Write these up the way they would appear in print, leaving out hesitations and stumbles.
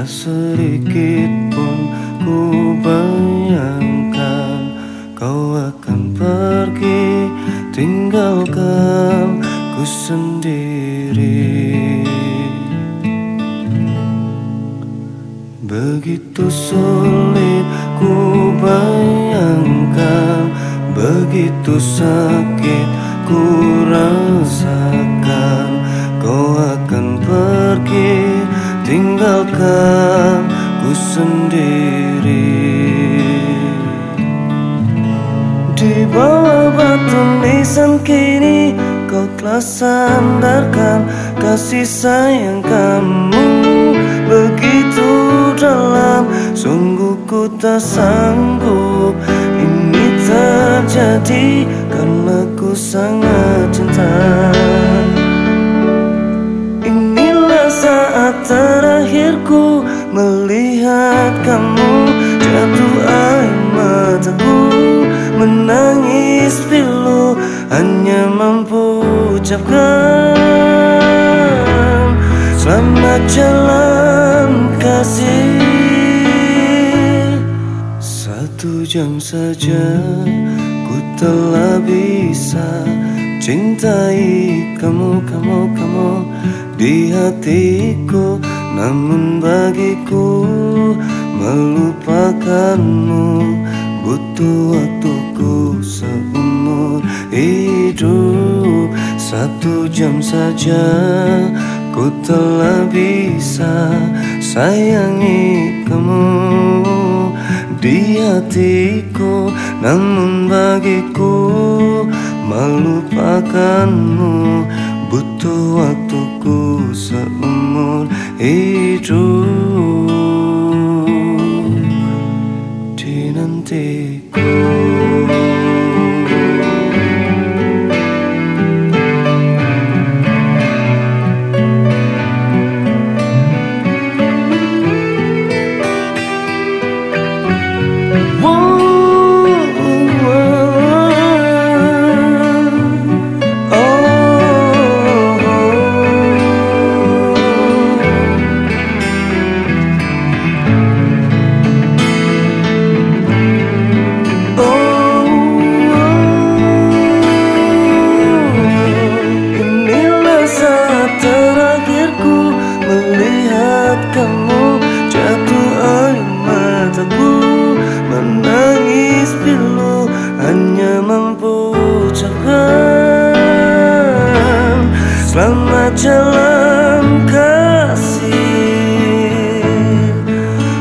sedikit pun ku bayangkan kau akan pergi tinggalkan ku sendiri. Begitu sulit ku bayangkan, begitu sakit ku rasakan kau akan pergi tinggalkan ku sendiri. Di bawah batu nisan kini kau telah sandarkan kasih sayang kamu begitu dalam. Sungguh ku tak sanggup ini terjadi karena ku sangat cinta. Inilah saat terakhirku melihat kamu, jatuh air mataku menangis pilu, hanya mampu ucapkan selamat jalan kasih. 1 jam saja ku telah bisa cintai kamu di hatiku, namun bagiku melupakanmu butuh waktuku seumur hidup. 1 jam saja ku telah bisa sayangi kamu di hatiku, namun bagiku melupakanmu butuh waktuku seumur hidup. Dinantiku. Selamat jalan kasih.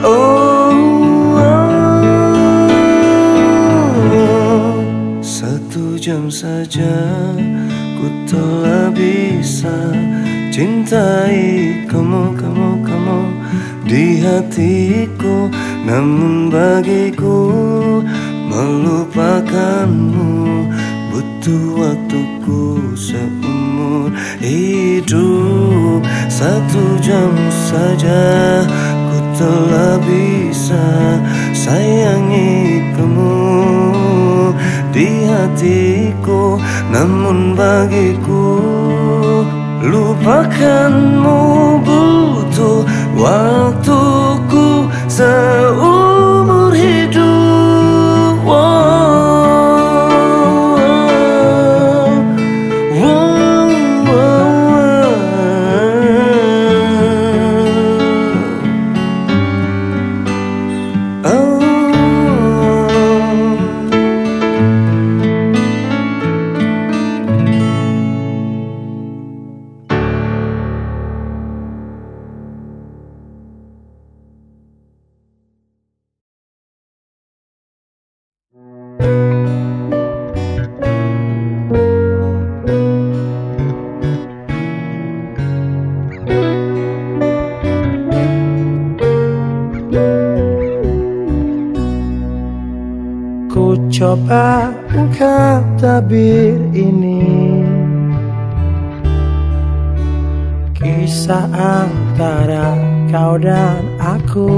Oh, 1 jam saja ku telah bisa cintai kamu di hatiku, namun bagiku melupakanmu butuh waktuku seumur hidup. 1 jam saja ku telah bisa sayangi kamu di hatiku, namun bagiku lupakanmu butuh waktuku seumur hidup. Ku coba ungkap tabir ini, kisah antara kau dan aku,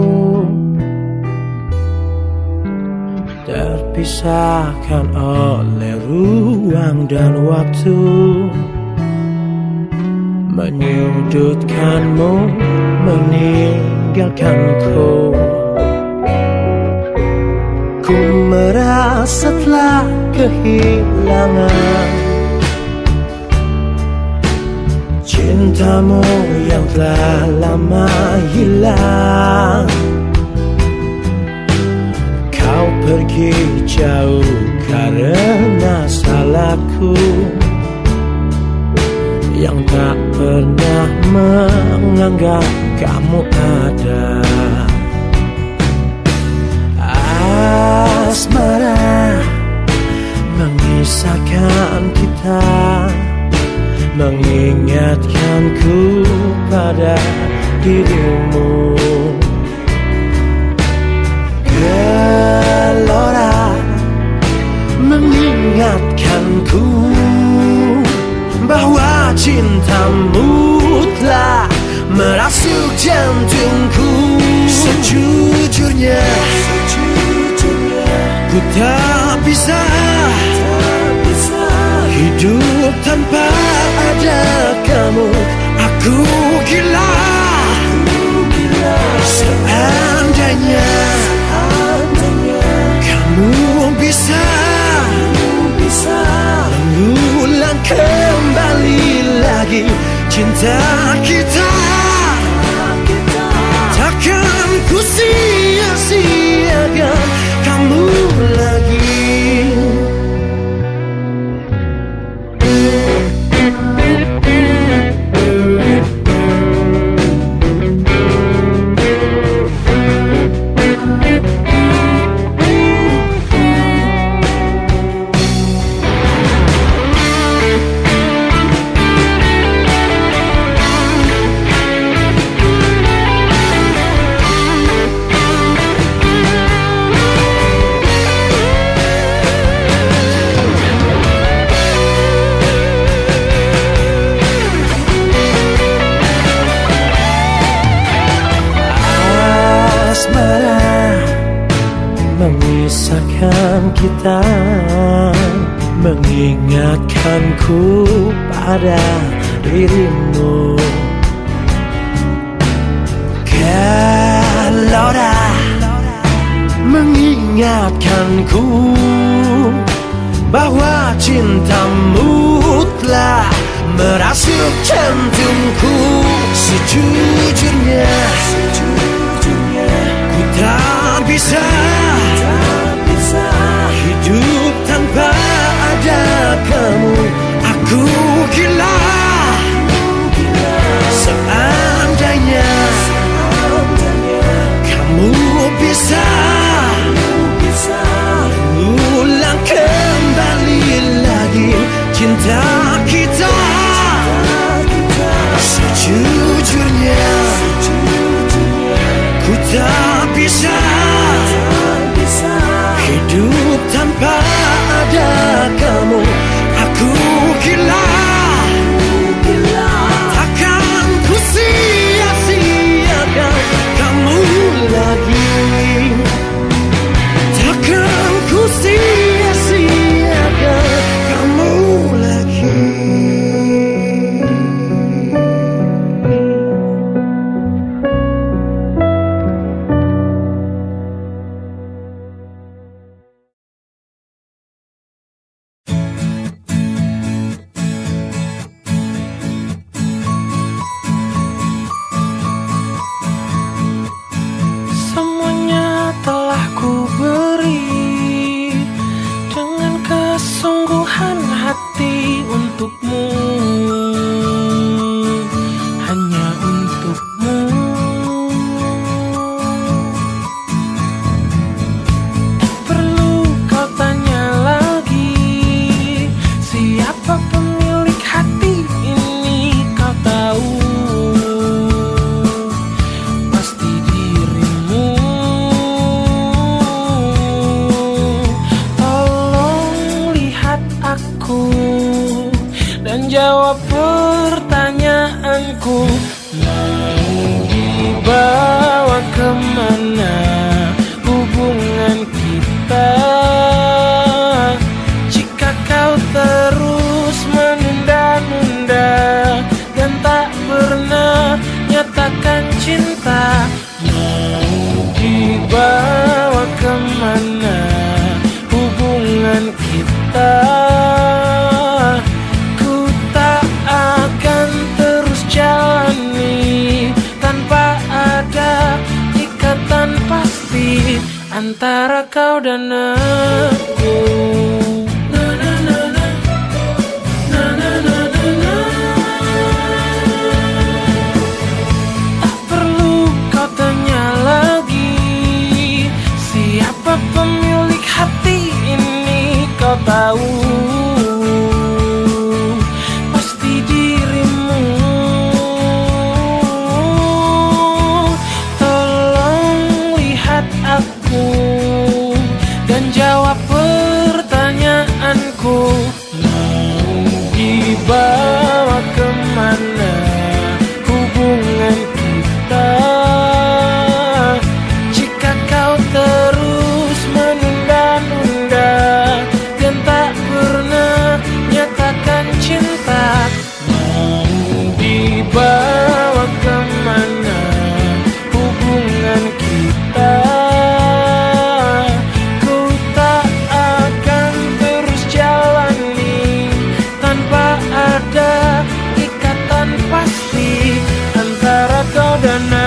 terpisahkan oleh ruang dan waktu, menyudutkanmu, meninggalkanmu. meninggalkanku. Ku merasa telah kehilangan cintamu yang telah lama hilang. Kau pergi jauh karena salahku yang tak pernah menganggap kamu ada. Asmara mengisahkan kita, mengingatkanku pada dirimu. Gelora mengingatkanku bahwa cintamu telah merasuk jantungku. Sejujurnya ku tak bisa hidup tanpa ada kamu. Aku gila seandainya kamu bisa mengulang kembali lagi cinta kita. Takkan ku sia-siakan kamu lagi. Mengisahkan kita, mengingatkanku pada dirimu. Gelora mengingatkanku bahwa cintamu telah merasuk jantungku. Sejujurnya ku tak bisa hidup tanpa ada kamu. Aku gila seandainya kamu bisa mengulang kembali lagi cinta kita. Sejujurnya ku tak bisa hidup tanpa ada kamu. Aku gila, takkan ku sia-siakan kamu lagi. Takkan ku sia-siakan kamu lagi. Jawab pertanyaanku, mau dibawa kemana hubungan kita? Jika kau terus menunda-nunda dan tak pernah nyatakan cinta, antara kau dan aku. Na na na na, na na na na na. Tak perlu kau tanya lagi, siapa pemilik hati ini kau tahu. Pasti dirimu. Tolong lihat aku dan jawab pertanyaanku. Mau dibawa kemana hubungan kita jika kau terus menunda-nunda dan tak pernah nyatakan cinta? Mau dibawa kemana hubungan kita? Ku tak akan terus jalani tanpa ada ikatan pasti antara kau dan aku.